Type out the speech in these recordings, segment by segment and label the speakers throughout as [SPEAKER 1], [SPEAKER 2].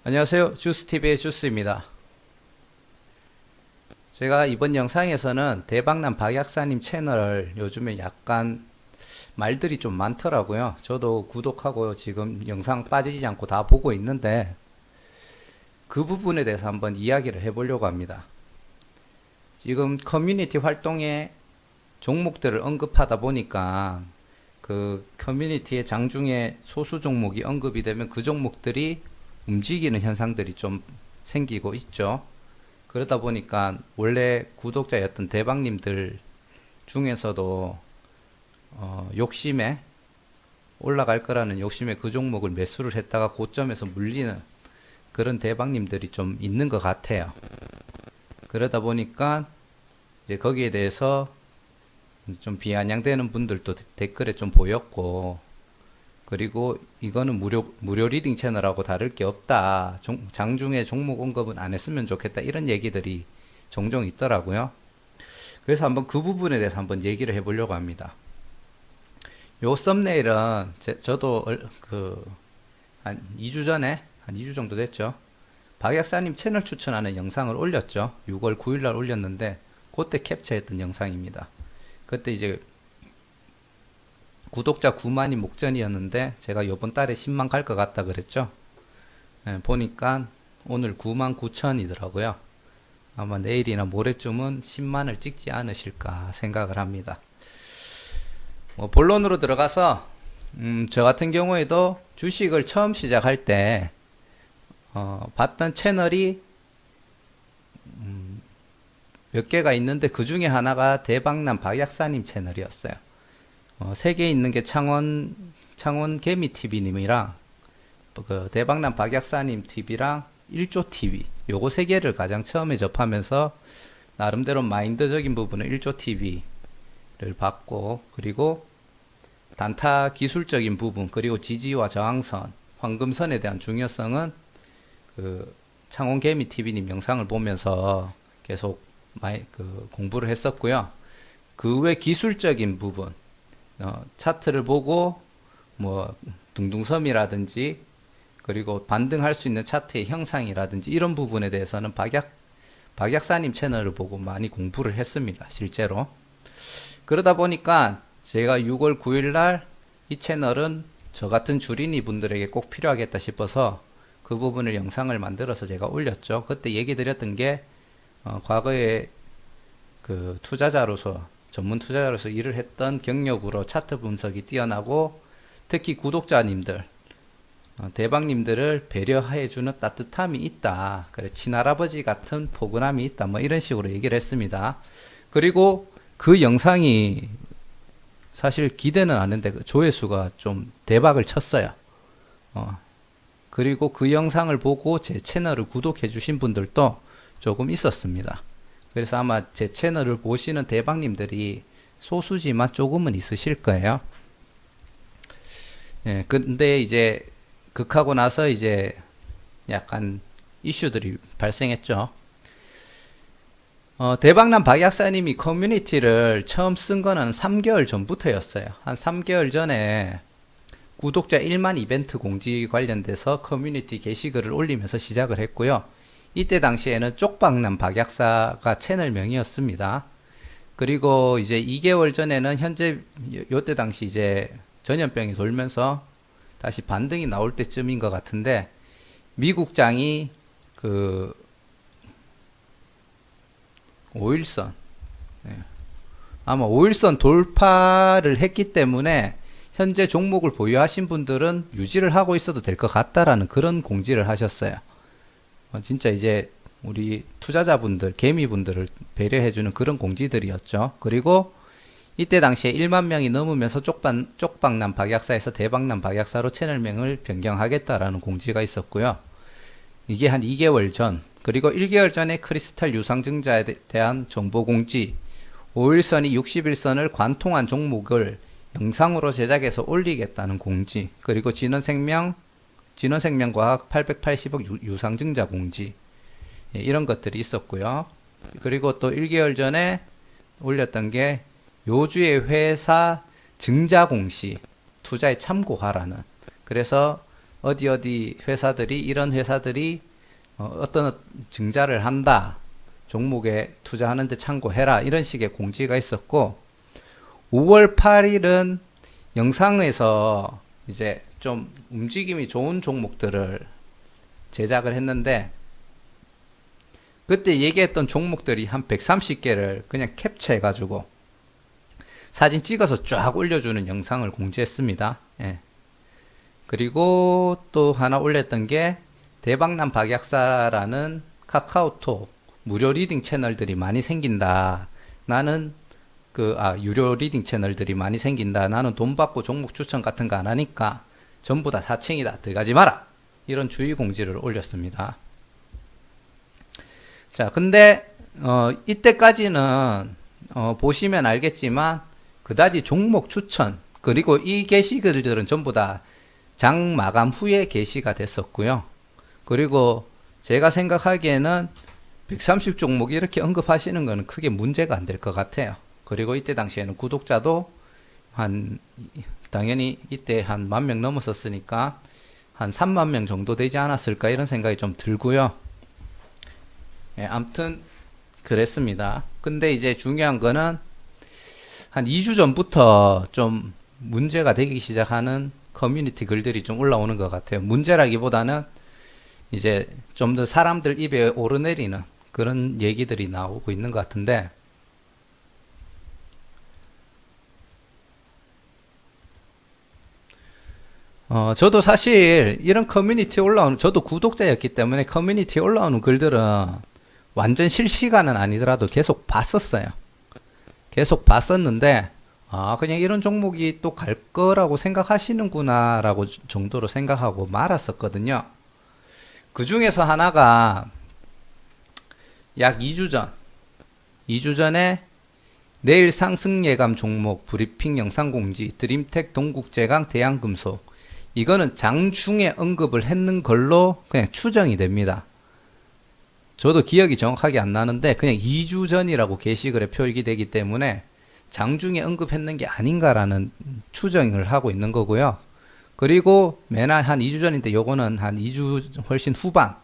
[SPEAKER 1] 안녕하세요. 주스TV의 주스입니다. 제가 이번 영상에서는 대박남 박약사님 채널 요즘에 약간 말들이 좀 많더라고요. 저도 구독하고 지금 영상 빠지지 않고 다 보고 있는데 그 부분에 대해서 한번 이야기를 해보려고 합니다. 지금 커뮤니티 활동에 종목들을 언급하다 보니까 그 커뮤니티의 장중에 소수 종목이 언급이 되면 그 종목들이 움직이는 현상들이 좀 생기고 있죠. 그러다 보니까 원래 구독자였던 대박님들 중에서도 욕심에 올라갈 거라는 욕심에 그 종목을 매수를 했다가 고점에서 물리는 그런 대박님들이 좀 있는 것 같아요. 그러다 보니까 이제 거기에 대해서 좀 비아냥대는 분들도 댓글에 좀 보였고, 그리고 이거는 무료 리딩 채널하고 다를 게 없다. 장중에 종목 언급은 안 했으면 좋겠다. 이런 얘기들이 종종 있더라고요. 그래서 한번 그 부분에 대해서 한번 얘기를 해보려고 합니다. 요 썸네일은 저도 한 2주 전에, 한 2주 정도 됐죠. 박약사님 채널 추천하는 영상을 올렸죠. 6월 9일날 올렸는데, 그때 캡처했던 영상입니다. 그때 이제 구독자 9만이 목전이었는데 제가 요번 달에 10만 갈 것 같다 그랬죠. 보니까 오늘 9만 9천이더라고요. 아마 내일이나 모레쯤은 10만을 찍지 않으실까 생각을 합니다. 본론으로 들어가서 저 같은 경우에도 주식을 처음 시작할 때 봤던 채널이 몇 개가 있는데 그 중에 하나가 대박남 박약사님 채널이었어요. 세 개 있는 게 창원 개미TV님이랑 그 대박남 박약사님 TV랑 1조TV 요거 세 개를 가장 처음에 접하면서 나름대로 마인드적인 부분은 1조TV를 봤고, 그리고 단타 기술적인 부분, 그리고 지지와 저항선, 황금선에 대한 중요성은 그 창원 개미TV님 영상을 보면서 계속 공부를 했었고요. 그 외 기술적인 부분, 차트를 보고 뭐 둥둥섬이라든지 그리고 반등할 수 있는 차트의 형상이라든지 이런 부분에 대해서는 박약사님 채널을 보고 많이 공부를 했습니다. 실제로. 그러다 보니까 제가 6월 9일 날 이 채널은 저 같은 주린이 분들에게 꼭 필요하겠다 싶어서 그 부분을 영상을 만들어서 제가 올렸죠. 그때 얘기 드렸던 게 과거에 그 전문 투자자로서 일을 했던 경력으로 차트 분석이 뛰어나고, 특히 구독자님들, 대박님들을 배려해주는 따뜻함이 있다. 그래, 친할아버지 같은 포근함이 있다. 뭐 이런 식으로 얘기를 했습니다. 그리고 그 영상이 사실 기대는 안 했는데 조회수가 좀 대박을 쳤어요. 그리고 그 영상을 보고 제 채널을 구독해 주신 분들도 조금 있었습니다. 그래서 아마 제 채널을 보시는 대박님들이 소수지만 조금은 있으실 거예요. 예, 근데 이제 극하고 나서 이제 약간 이슈들이 발생했죠. 대박남 박약사님이 커뮤니티를 처음 쓴 거는 3개월 전부터였어요. 한 3개월 전에 구독자 1만 이벤트 공지 관련돼서 커뮤니티 게시글을 올리면서 시작을 했고요. 이때 당시에는 쪽박남 박약사가 채널명이었습니다. 그리고 이제 2개월 전에는 현재 요때 당시 이제 전염병이 돌면서 다시 반등이 나올 때쯤인 것 같은데, 미국장이 그 5일선, 아마 5일선 돌파를 했기 때문에 현재 종목을 보유하신 분들은 유지를 하고 있어도 될 것 같다라는 그런 공지를 하셨어요. 진짜 이제 우리 투자자분들, 개미분들을 배려해주는 그런 공지들이었죠. 그리고 이때 당시에 1만 명이 넘으면서 쪽박남 박약사에서 대박남 박약사로 채널명을 변경하겠다라는 공지가 있었고요. 이게 한 2개월 전, 그리고 1개월 전에 크리스탈 유상증자에 대한 정보 공지, 5일선이 60일선을 관통한 종목을 영상으로 제작해서 올리겠다는 공지, 그리고 진원생명과학 880억 유상증자 공지, 이런 것들이 있었고요. 그리고 또 1개월 전에 올렸던 게 요주의 회사 증자 공시 투자에 참고하라는, 그래서 어디 회사들이 이런 회사들이 어떤 증자를 한다. 종목에 투자하는데 참고해라. 이런 식의 공지가 있었고 5월 8일은 영상에서 이제 좀 움직임이 좋은 종목들을 제작을 했는데 그때 얘기했던 종목들이 한 130개를 그냥 캡처해 가지고 사진 찍어서 쫙 올려주는 영상을 공지했습니다. 예. 그리고 또 하나 올렸던 게 대박남 박약사라는 카카오톡 무료 리딩 채널들이 많이 생긴다. 나는 유료 리딩 채널들이 많이 생긴다. 나는 돈 받고 종목 추천 같은 거 안 하니까 전부 다 사칭이다. 들어가지 마라. 이런 주의 공지를 올렸습니다. 자, 근데 이때까지는 보시면 알겠지만 그다지 종목 추천 그리고 이 게시글들은 전부 다 장 마감 후에 게시가 됐었고요. 그리고 제가 생각하기에는 130 종목 이렇게 언급하시는 거는 크게 문제가 안 될 것 같아요. 그리고 이때 당시에는 구독자도 당연히 이때 한 10,000명 넘었었으니까 한 30,000명 정도 되지 않았을까 이런 생각이 좀 들고요. 예, 아무튼 그랬습니다. 근데 이제 중요한 거는 한 2주 전부터 좀 문제가 되기 시작하는 커뮤니티 글들이 좀 올라오는 것 같아요. 문제라기보다는 이제 좀 더 사람들 입에 오르내리는 그런 얘기들이 나오고 있는 것 같은데 저도 사실 이런 커뮤니티 올라오는 저도 구독자였기 때문에 커뮤니티에 올라오는 글들은 완전 실시간은 아니더라도 계속 봤었어요. 계속 봤었는데 그냥 이런 종목이 또 갈 거라고 생각하시는구나 라고 정도로 생각하고 말았었거든요. 그 중에서 하나가 약 2주 전에 내일 상승 예감 종목 브리핑 영상 공지 드림텍 동국제강 대양금속 이거는 장중에 언급을 했는 걸로 그냥 추정이 됩니다. 저도 기억이 정확하게 안 나는데 그냥 2주 전이라고 게시글에 표기 되기 때문에 장중에 언급했는 게 아닌가라는 추정을 하고 있는 거고요. 그리고 매날 한 2주 전인데 요거는 한 2주 훨씬 후반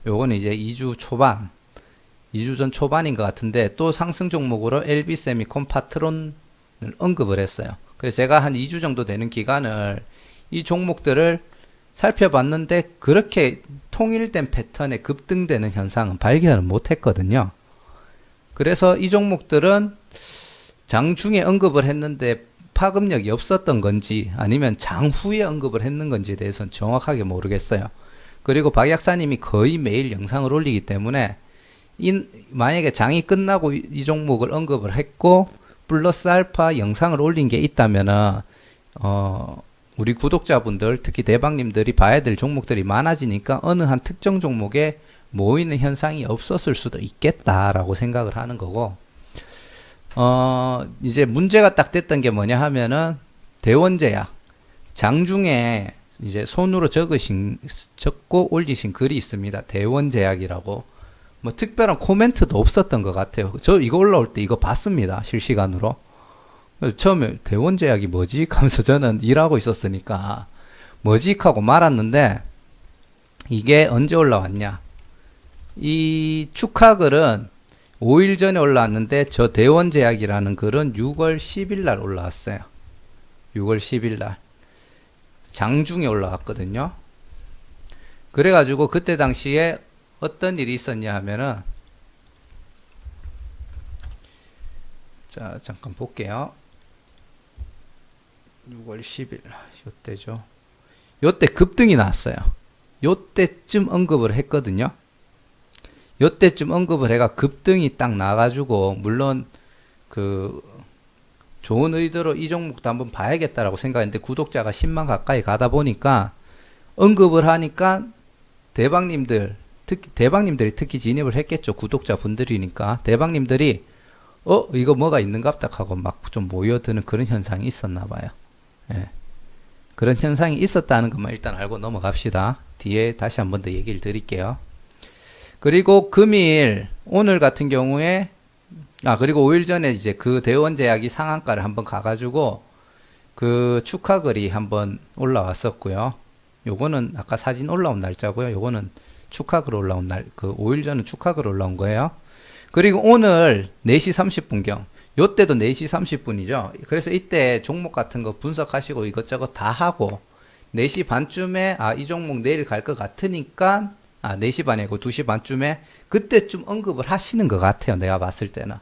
[SPEAKER 1] 요거는 이제 2주 초반 2주 전 초반인 것 같은데 또 상승 종목으로 LB세미콘 파트론을 언급을 했어요. 그래서 제가 한 2주 정도 되는 기간을 이 종목들을 살펴봤는데 그렇게 통일된 패턴의 급등되는 현상은 발견을 못했거든요. 그래서 이 종목들은 장중에 언급을 했는데 파급력이 없었던 건지 아니면 장후에 언급을 했는 건지에 대해서는 정확하게 모르겠어요. 그리고 박 약사님이 거의 매일 영상을 올리기 때문에 만약에 장이 끝나고 이 종목을 언급을 했고 플러스 알파 영상을 올린 게 있다면은 우리 구독자분들 특히 대박님들이 봐야 될 종목들이 많아지니까 어느 한 특정 종목에 모이는 현상이 없었을 수도 있겠다라고 생각을 하는 거고 이제 문제가 딱 됐던 게 뭐냐 하면은 대원제약 장중에 이제 손으로 적고 올리신 글이 있습니다. 대원제약이라고 뭐 특별한 코멘트도 없었던 것 같아요. 저 이거 올라올 때 이거 봤습니다. 실시간으로. 처음에 대원제약이 뭐지? 하면서 저는 일하고 있었으니까 뭐지? 하고 말았는데 이게 언제 올라왔냐? 이 축하글은 5일 전에 올라왔는데 저 대원제약이라는 글은 6월 10일 날 올라왔어요. 6월 10일 날. 장중에 올라왔거든요. 그래가지고 그때 당시에 어떤 일이 있었냐 하면은 자 잠깐 볼게요. 6월 10일 요때죠. 요때 급등이 나왔어요. 요때쯤 언급을 했거든요. 요때쯤 언급을 해가 급등이 딱 나가지고 물론 그 좋은 의도로 이 종목도 한번 봐야겠다라고 생각했는데 구독자가 10만 가까이 가다 보니까 언급을 하니까 대박님들이 특히 진입을 했겠죠. 구독자분들이니까 대박님들이 이거 뭐가 있는갑다 하고 막 좀 모여드는 그런 현상이 있었나 봐요. 예. 그런 현상이 있었다는 것만 일단 알고 넘어갑시다. 뒤에 다시 한 번 더 얘기를 드릴게요. 그리고 금일 오늘 같은 경우에 그리고 5일 전에 이제 그 대원제약이 상한가를 한번 가가지고 그 축하글이 한번 올라왔었고요. 요거는 아까 사진 올라온 날짜고요. 요거는 축하글 올라온 날, 그 5일 전은 축하글 올라온 거예요. 그리고 오늘 4시 30분경, 요때도 4시 30분이죠. 그래서 이때 종목 같은 거 분석하시고 이것저것 다 하고 4시 반쯤에 이 종목 내일 갈 것 같으니까 4시 반이고 2시 반쯤에 그때쯤 언급을 하시는 것 같아요. 내가 봤을 때는.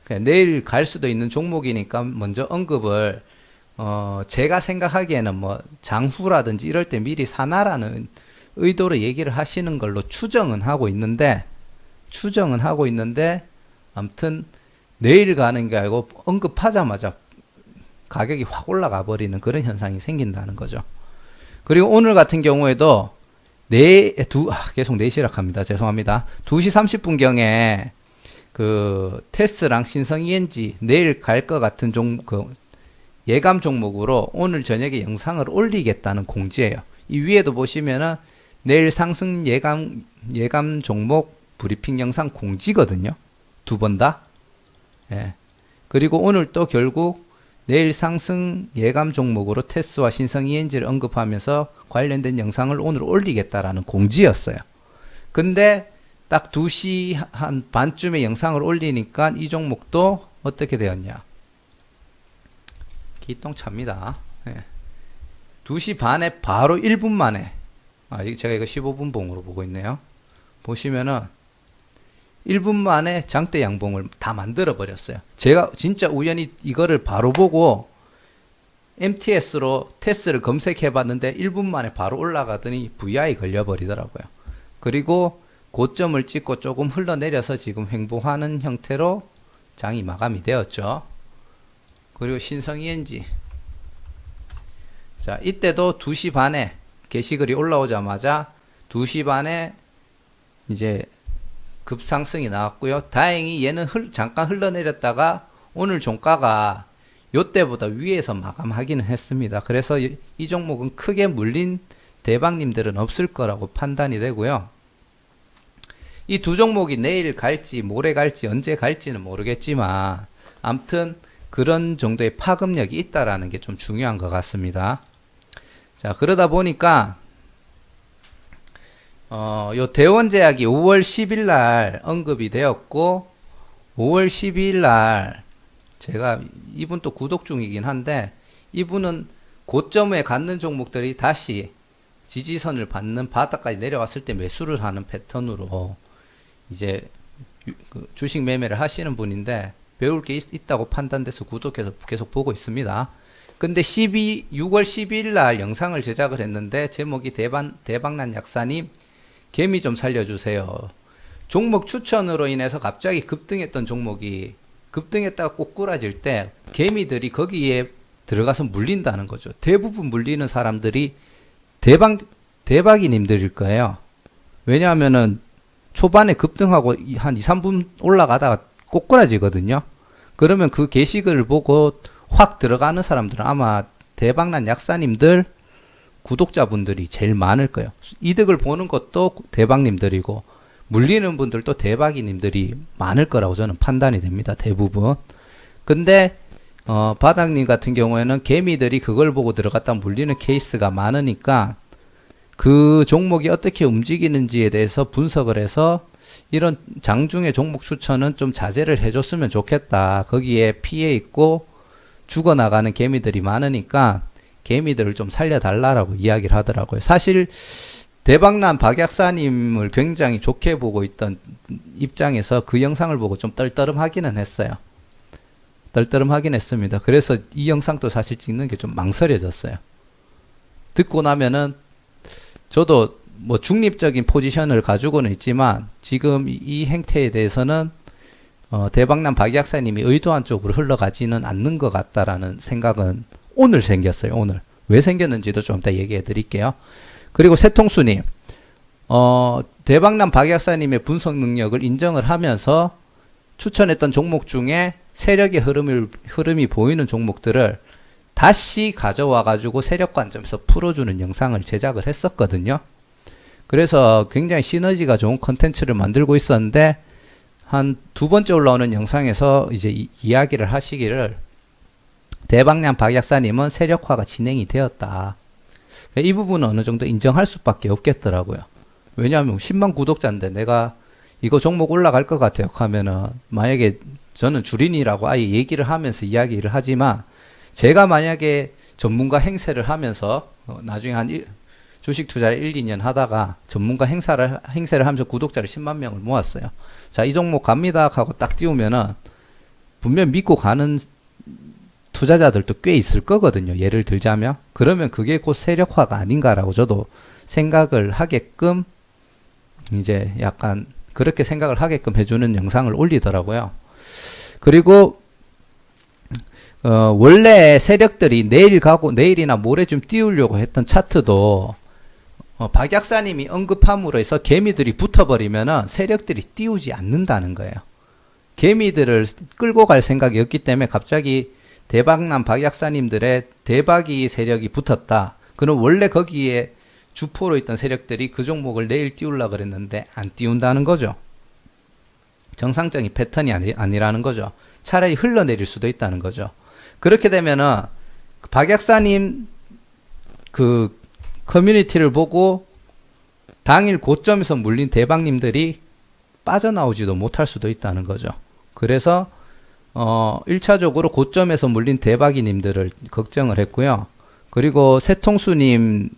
[SPEAKER 1] 그냥 내일 갈 수도 있는 종목이니까 먼저 언급을 제가 생각하기에는 뭐 장후라든지 이럴 때 미리 사나라는 의도로 얘기를 하시는 걸로 추정은 하고 있는데 아무튼 내일 가는 게 아니고 언급하자마자 가격이 확 올라가 버리는 그런 현상이 생긴다는 거죠. 그리고 오늘 같은 경우에도 계속 4시라 합니다. 죄송합니다. 2시 30분경에 그 테스랑 신성 ENG 내일 갈 것 같은 예감 종목으로 오늘 저녁에 영상을 올리겠다는 공지예요. 이 위에도 보시면은 내일 상승 예감 종목 브리핑 영상 공지거든요. 2번 다. 예. 그리고 오늘 또 결국 내일 상승 예감 종목으로 테스와 신성 ENG를 언급하면서 관련된 영상을 오늘 올리겠다라는 공지였어요. 근데 딱 2시 한 반쯤에 영상을 올리니까 이 종목도 어떻게 되었냐. 기똥차입니다. 예. 2시 반에 바로 1분 만에, 제가 이거 15분 봉으로 보고 있네요. 보시면은 1분 만에 장대 양봉을 다 만들어 버렸어요. 제가 진짜 우연히 이거를 바로 보고 MTS로 테스를 검색해 봤는데 1분 만에 바로 올라가더니 VI 걸려 버리더라고요. 그리고 고점을 찍고 조금 흘러내려서 지금 횡보하는 형태로 장이 마감이 되었죠. 그리고 신성 ENG. 자, 이때도 2시 반에 게시글이 올라오자마자 2시 반에 이제 급상승이 나왔고요. 다행히 얘는 잠깐 흘러내렸다가 오늘 종가가 요때보다 위에서 마감하기는 했습니다. 그래서 이 종목은 크게 물린 대박님들은 없을 거라고 판단이 되고요. 이 두 종목이 내일 갈지 모레 갈지 언제 갈지는 모르겠지만 아무튼 그런 정도의 파급력이 있다라는 게 좀 중요한 것 같습니다. 자, 그러다 보니까 요 대원제약이 5월 10일 날 언급이 되었고 5월 12일 날 제가 이분 또 구독 중이긴 한데 이분은 고점에 갖는 종목들이 다시 지지선을 받는 바닥까지 내려왔을 때 매수를 하는 패턴으로 이제 주식 매매를 하시는 분인데 배울 게 있다고 판단돼서 구독해서 계속 보고 있습니다. 근데 6월 12일 날 영상을 제작을 했는데 제목이 대박난 약사님 개미 좀 살려주세요. 종목 추천으로 인해서 갑자기 급등했던 종목이 급등했다가 꼬꾸라질 때 개미들이 거기에 들어가서 물린다는 거죠. 대부분 물리는 사람들이 대박이님들일 거예요. 왜냐하면은 초반에 급등하고 한 2, 3분 올라가다가 꼬꾸라지거든요. 그러면 그 게시글을 보고 확 들어가는 사람들은 아마 대박난 약사님들 구독자분들이 제일 많을 거예요. 이득을 보는 것도 대박님들이고 물리는 분들도 대박이님들이 많을 거라고 저는 판단이 됩니다. 대부분. 근데 바닥님 같은 경우에는 개미들이 그걸 보고 들어갔다 물리는 케이스가 많으니까 그 종목이 어떻게 움직이는지에 대해서 분석을 해서 이런 장중의 종목 추천은 좀 자제를 해줬으면 좋겠다. 거기에 피해 있고 죽어나가는 개미들이 많으니까 개미들을 좀 살려달라라고 이야기를 하더라고요. 사실 대박난 박약사님을 굉장히 좋게 보고 있던 입장에서 그 영상을 보고 좀 떨떠름하기는 했어요. 떨떠름하긴 했습니다. 그래서 이 영상도 사실 찍는 게 좀 망설여졌어요. 듣고 나면은 저도 뭐 중립적인 포지션을 가지고는 있지만 지금 이 행태에 대해서는 대박난 박약사님이 의도한 쪽으로 흘러가지는 않는 것 같다라는 생각은 오늘 생겼어요. 오늘. 왜 생겼는지도 좀 이따 얘기해 드릴게요. 그리고 세통수님, 대박난 박약사님의 분석 능력을 인정을 하면서 추천했던 종목 중에 세력의 흐름이 보이는 종목들을 다시 가져와 가지고 세력 관점에서 풀어주는 영상을 제작을 했었거든요. 그래서 굉장히 시너지가 좋은 컨텐츠를 만들고 있었는데 한 2번째 올라오는 영상에서 이제 이야기를 하시기를 대박난 박약사님은 세력화가 진행이 되었다. 이 부분은 어느 정도 인정할 수밖에 없겠더라고요. 왜냐하면 10만 구독자인데 내가 이거 종목 올라갈 것 같아요 하면은, 만약에 저는 주린이라고 아예 얘기를 하면서 이야기를 하지만, 제가 만약에 전문가 행세를 하면서 나중에 주식 투자를 1, 2년 하다가 전문가 행세를 하면서 구독자를 10만 명을 모았어요. 자, 이 종목 갑니다 하고 딱 띄우면은 분명 믿고 가는 투자자들도 꽤 있을 거거든요. 예를 들자면. 그러면 그게 곧 세력화가 아닌가라고 저도 생각을 하게끔, 이제 약간 그렇게 생각을 하게끔 해주는 영상을 올리더라고요. 그리고 원래 세력들이 내일 가고 내일이나 모레 좀 띄우려고 했던 차트도 박 약사님이 언급함으로 해서 개미들이 붙어버리면은 세력들이 띄우지 않는다는 거예요. 개미들을 끌고 갈 생각이었기 때문에 갑자기 대박난 박 약사님들의 대박이 세력이 붙었다. 그럼 원래 거기에 주포로 있던 세력들이 그 종목을 내일 띄우려고 그랬는데 안 띄운다는 거죠. 정상적인 패턴이 아니라는 거죠. 차라리 흘러내릴 수도 있다는 거죠. 그렇게 되면은 박 약사님 그 커뮤니티를 보고 당일 고점에서 물린 대박님들이 빠져나오지도 못할 수도 있다는 거죠. 그래서 1차적으로 고점에서 물린 대박이님들을 걱정을 했고요. 그리고 세통수님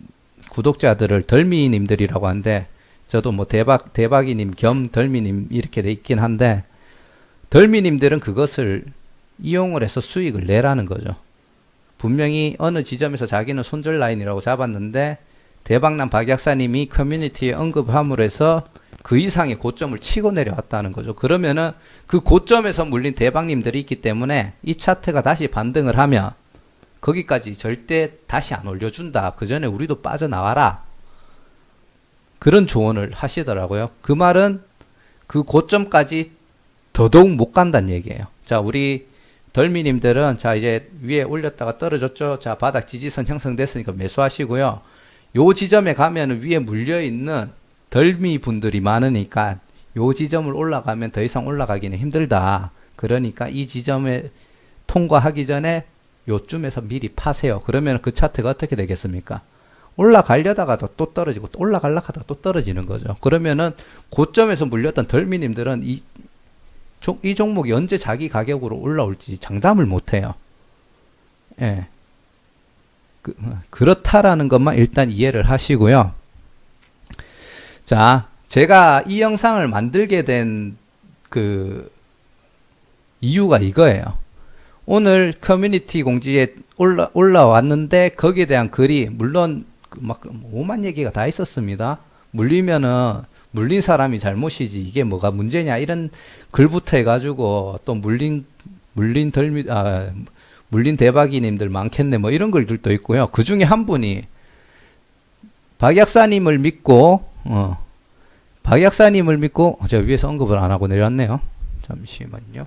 [SPEAKER 1] 구독자들을 덜미님들이라고 하는데, 저도 뭐 대박이님 겸 덜미님 이렇게 돼 있긴 한데, 덜미님들은 그것을 이용을 해서 수익을 내라는 거죠. 분명히 어느 지점에서 자기는 손절 라인이라고 잡았는데 대박난 박 약사님이 커뮤니티에 언급함으로 해서 그 이상의 고점을 치고 내려왔다는 거죠. 그러면은 그 고점에서 물린 대박님들이 있기 때문에 이 차트가 다시 반등을 하면 거기까지 절대 다시 안 올려준다. 그 전에 우리도 빠져나와라. 그런 조언을 하시더라고요. 그 말은 그 고점까지 더더욱 못 간다는 얘기예요. 자, 우리 덜미님들은 자, 이제 위에 올렸다가 떨어졌죠. 자, 바닥 지지선 형성됐으니까 매수하시고요. 요 지점에 가면 위에 물려있는 덜미 분들이 많으니까 요 지점을 올라가면 더 이상 올라가기는 힘들다. 그러니까 이 지점에 통과하기 전에 요쯤에서 미리 파세요. 그러면 그 차트가 어떻게 되겠습니까? 올라가려다가도 또 떨어지고 또 올라가려고 하다가 또 떨어지는 거죠. 그러면은 고점에서 물렸던 덜미님들은 이 종목이 언제 자기 가격으로 올라올지 장담을 못해요. 예. 그렇다라는 것만 일단 이해를 하시고요. 자, 제가 이 영상을 만들게 된 그 이유가 이거예요. 오늘 커뮤니티 공지에 올라왔는데 거기에 대한 글이 물론 막 오만 얘기가 다 있었습니다. 물리면은 물린 사람이 잘못이지 이게 뭐가 문제냐 이런 글부터 해가지고 또 물린 대박이님들 많겠네 뭐 이런 글들도 있고요. 그 중에 한 분이 박 약사님을 믿고 제가 위에서 언급을 안 하고 내려왔네요. 잠시만요.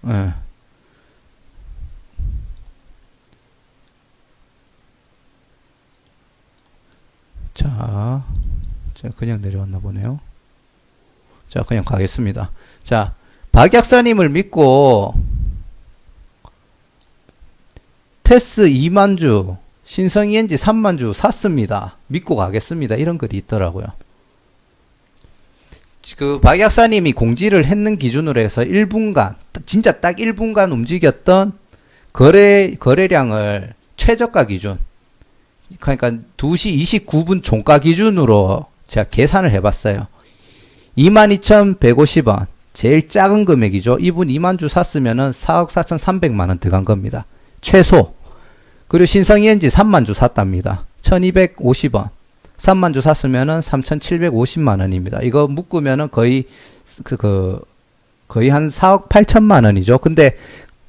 [SPEAKER 1] 네. 자, 제가 그냥 내려왔나 보네요. 자, 그냥 가겠습니다. 자, 박 약사님을 믿고 테스 2만주, 신성 ENG 3만주 샀습니다. 믿고 가겠습니다. 이런 글이 있더라고요. 그 박 약사님이 공지를 했는 기준으로 해서 1분간, 진짜 딱 1분간 움직였던 거래량을 최저가 기준, 그러니까 2시 29분 종가 기준으로 제가 계산을 해봤어요. 22,150원. 제일 작은 금액이죠. 이분 2만주 샀으면은 4억 4,300만원 들어간 겁니다. 최소. 그리고 신성 ENG 3만주 샀답니다. 1,250원. 3만주 샀으면은 3,750만원입니다. 이거 묶으면은 거의 한 4억 8천만원이죠. 근데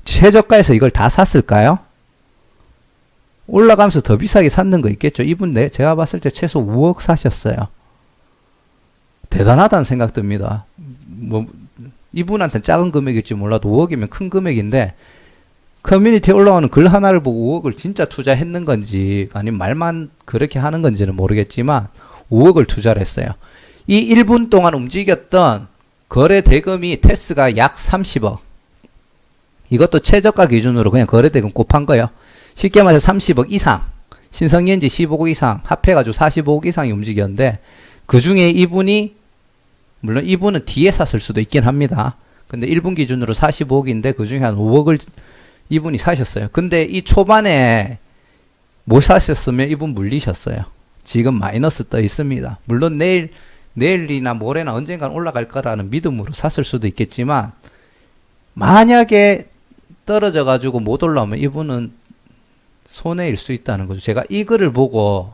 [SPEAKER 1] 최저가에서 이걸 다 샀을까요? 올라가면서 더 비싸게 샀는 거 있겠죠. 이분 제가 봤을 때 최소 5억 사셨어요. 대단하다는 생각 듭니다. 뭐 이분한테는 작은 금액일지 몰라도 5억이면 큰 금액인데 커뮤니티에 올라오는 글 하나를 보고 5억을 진짜 투자했는 건지 아니면 말만 그렇게 하는 건지는 모르겠지만 5억을 투자를 했어요. 이 1분 동안 움직였던 거래 대금이 테스가 약 30억. 이것도 최저가 기준으로 그냥 거래 대금 곱한 거예요. 쉽게 말해서 30억 이상. 신성연지 15억 이상 합해가지고 45억 이상이 움직였는데 그 중에 이분이 물론 이분은 뒤에 샀을 수도 있긴 합니다. 근데 1분 기준으로 45억인데 그 중에 한 5억을 이분이 사셨어요. 근데 이 초반에 못 사셨으면 이분 물리셨어요. 지금 마이너스 떠 있습니다. 물론 내일이나 모레나 언젠간 올라갈 거라는 믿음으로 샀을 수도 있겠지만 만약에 떨어져 가지고 못 올라오면 이분은 손해일 수 있다는 거죠. 제가 이 글을 보고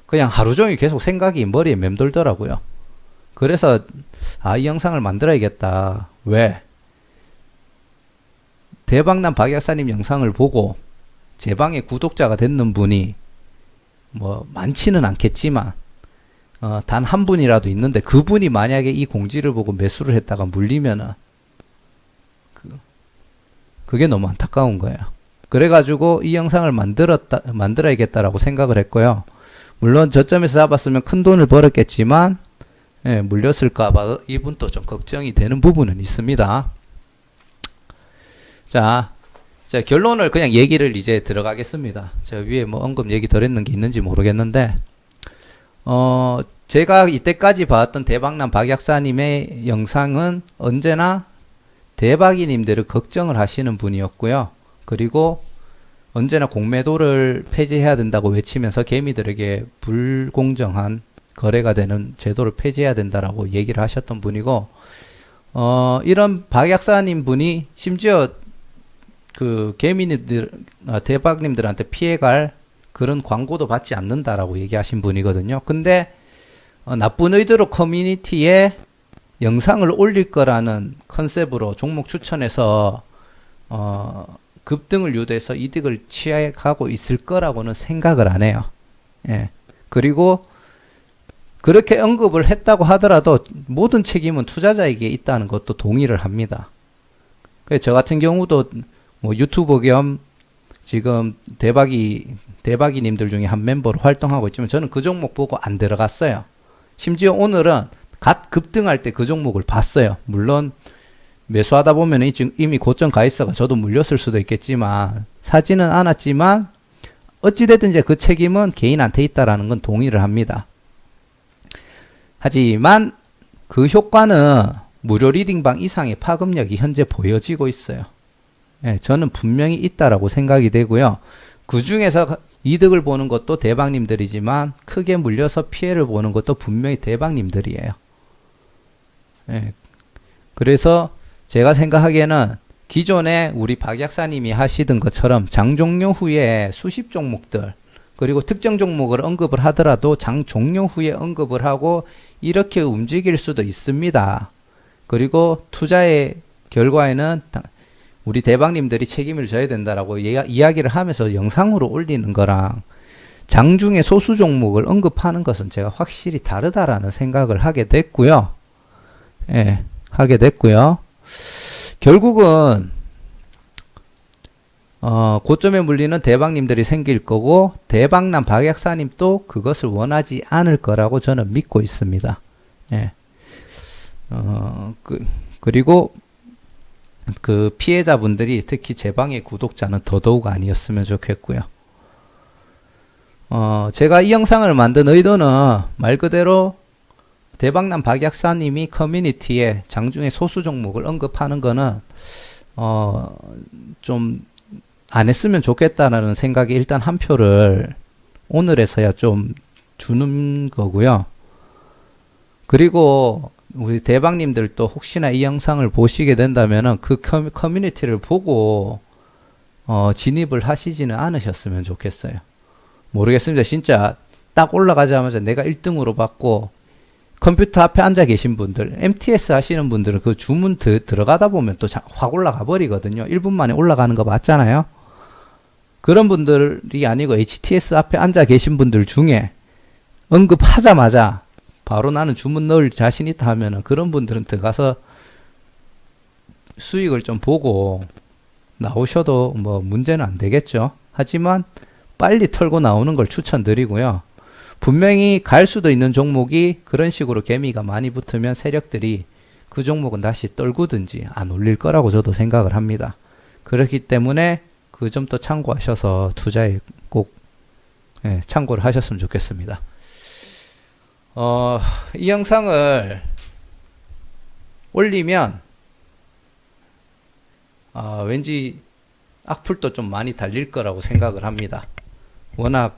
[SPEAKER 1] 그냥 하루 종일 계속 생각이 머리에 맴돌더라고요. 그래서 이 영상을 만들어야겠다. 왜? 대박난 박 약사님 영상을 보고 제 방에 구독자가 됐는 분이 뭐 많지는 않겠지만 단 한 분이라도 있는데 그분이 만약에 이 공지를 보고 매수를 했다가 물리면은 그게 너무 안타까운 거예요. 그래가지고 이 영상을 만들어야겠다라고 생각을 했고요. 물론 저점에서 잡았으면 큰 돈을 벌었겠지만 물렸을까봐 이분도 좀 걱정이 되는 부분은 있습니다. 자, 결론을 그냥 얘기를 이제 들어가겠습니다. 제가 위에 뭐 언급 얘기 덜 했는 게 있는지 모르겠는데, 제가 이때까지 봤던 대박난 박 약사님의 영상은 언제나 대박이님들을 걱정을 하시는 분이었고요. 그리고 언제나 공매도를 폐지해야 된다고 외치면서 개미들에게 불공정한 거래가 되는 제도를 폐지해야 된다라고 얘기를 하셨던 분이고, 이런 박 약사님 분이 심지어 그 개미님들, 대박님들한테 피해갈 그런 광고도 받지 않는다라고 얘기하신 분이거든요. 근데 나쁜 의도로 커뮤니티에 영상을 올릴 거라는 컨셉으로 종목 추천해서 급등을 유도해서 이득을 취하고 있을 거라고는 생각을 안 해요. 예. 그리고 그렇게 언급을 했다고 하더라도 모든 책임은 투자자에게 있다는 것도 동의를 합니다. 그래서 저 같은 경우도 뭐 유튜버 겸 지금 대박이님들 중에 한 멤버로 활동하고 있지만 저는 그 종목 보고 안 들어갔어요. 심지어 오늘은 갓 급등할 때 그 종목을 봤어요. 물론 매수하다 보면 이미 고점 가 있어가 저도 물렸을 수도 있겠지만 사지는 않았지만 어찌됐든 이제 그 책임은 개인한테 있다라는 건 동의를 합니다. 하지만 그 효과는 무료 리딩방 이상의 파급력이 현재 보여지고 있어요. 예, 저는 분명히 있다라고 생각이 되고요. 그 중에서 이득을 보는 것도 대박님들이지만 크게 물려서 피해를 보는 것도 분명히 대박님들이에요. 예, 그래서 제가 생각하기에는 기존에 우리 박 약사님이 하시던 것처럼 장 종료 후에 수십 종목들 그리고 특정 종목을 언급을 하더라도 장 종료 후에 언급을 하고 이렇게 움직일 수도 있습니다. 그리고 투자의 결과에는 우리 대박님들이 책임을 져야 된다라고 이야기를 하면서 영상으로 올리는 거랑 장중에 소수 종목을 언급하는 것은 제가 확실히 다르다라는 생각을 하게 됐고요. 예, 하게 됐고요. 결국은 고점에 물리는 대박님들이 생길 거고 대박난 박 약사님도 그것을 원하지 않을 거라고 저는 믿고 있습니다. 예. 그리고 그 피해자분들이 특히 제 방의 구독자는 더더욱 아니었으면 좋겠고요. 제가 이 영상을 만든 의도는 말 그대로 대박난 박 약사님이 커뮤니티에 장중에 소수 종목을 언급하는 거는 좀 안 했으면 좋겠다라는 생각이 일단 한 표를 오늘에서야 좀 주는 거고요. 그리고 우리 대박님들도 혹시나 이 영상을 보시게 된다면은 그 커뮤니티를 보고 진입을 하시지는 않으셨으면 좋겠어요. 모르겠습니다. 진짜 딱 올라가자마자 내가 1등으로 받고 컴퓨터 앞에 앉아 계신 분들, MTS 하시는 분들은 그 주문 들어가다 보면 또 확 올라가 버리거든요. 1분 만에 올라가는 거 맞잖아요. 그런 분들이 아니고 HTS 앞에 앉아 계신 분들 중에 언급하자마자 바로 나는 주문 넣을 자신 있다 하면은 그런 분들은 들어가서 수익을 좀 보고 나오셔도 뭐 문제는 안 되겠죠. 하지만 빨리 털고 나오는 걸 추천드리고요. 분명히 갈 수도 있는 종목이 그런 식으로 개미가 많이 붙으면 세력들이 그 종목은 다시 떨구든지 안 올릴 거라고 저도 생각을 합니다. 그렇기 때문에 그 점도 참고하셔서 투자에 꼭 예, 참고를 하셨으면 좋겠습니다. 이 영상을 올리면 왠지 악플도 좀 많이 달릴 거라고 생각을 합니다. 워낙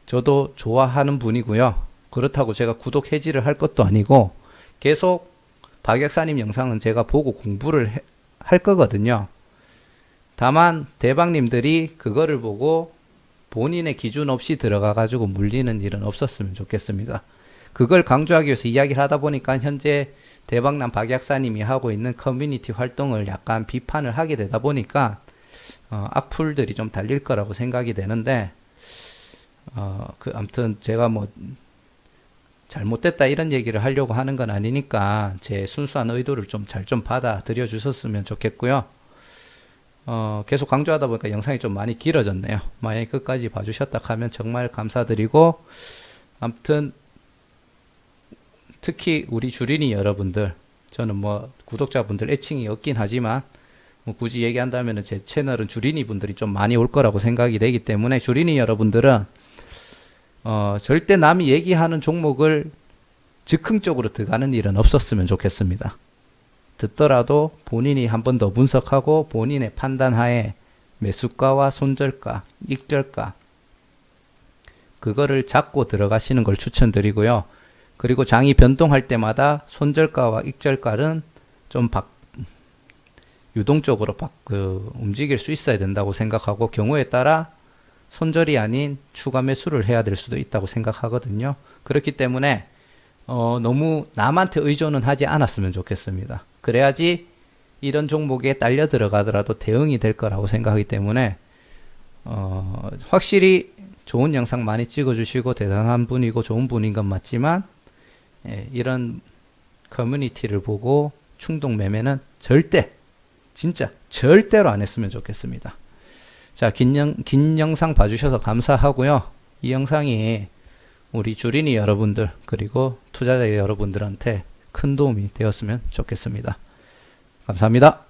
[SPEAKER 1] 저도 좋아하는 분이고요. 그렇다고 제가 구독 해지를 할 것도 아니고 계속 박 약사님 영상은 제가 보고 공부를 할 거거든요. 다만 대박님들이 그거를 보고 본인의 기준 없이 들어가 가지고 물리는 일은 없었으면 좋겠습니다. 그걸 강조하기 위해서 이야기를 하다 보니까 현재 대박남 박 약사님이 하고 있는 커뮤니티 활동을 약간 비판을 하게 되다 보니까 악플들이 좀 달릴 거라고 생각이 되는데 아무튼 제가 뭐 잘못됐다 이런 얘기를 하려고 하는 건 아니니까 제 순수한 의도를 좀 잘 좀 받아들여 주셨으면 좋겠고요. 계속 강조하다 보니까 영상이 좀 많이 길어졌네요. 만약에 끝까지 봐주셨다 하면 정말 감사드리고, 아무튼 특히 우리 주린이 여러분들, 저는 뭐 구독자분들 애칭이 없긴 하지만 뭐 굳이 얘기한다면 제 채널은 주린이 분들이 좀 많이 올 거라고 생각이 되기 때문에 주린이 여러분들은 절대 남이 얘기하는 종목을 즉흥적으로 들어가는 일은 없었으면 좋겠습니다. 듣더라도 본인이 한 번 더 분석하고 본인의 판단하에 매수가와 손절가, 익절가 그거를 잡고 들어가시는 걸 추천드리고요. 그리고 장이 변동할 때마다 손절가와 익절가는 좀 유동적으로 움직일 수 있어야 된다고 생각하고 경우에 따라 손절이 아닌 추가 매수를 해야 될 수도 있다고 생각하거든요. 그렇기 때문에 너무 남한테 의존은 하지 않았으면 좋겠습니다. 그래야지 이런 종목에 딸려 들어가더라도 대응이 될 거라고 생각하기 때문에 확실히 좋은 영상 많이 찍어주시고 대단한 분이고 좋은 분인 건 맞지만 이런 커뮤니티를 보고 충동 매매는 절대 진짜 절대로 안 했으면 좋겠습니다. 자, 긴 영상 봐주셔서 감사하고요. 이 영상이 우리 주린이 여러분들 그리고 투자자 여러분들한테 큰 도움이 되었으면 좋겠습니다. 감사합니다.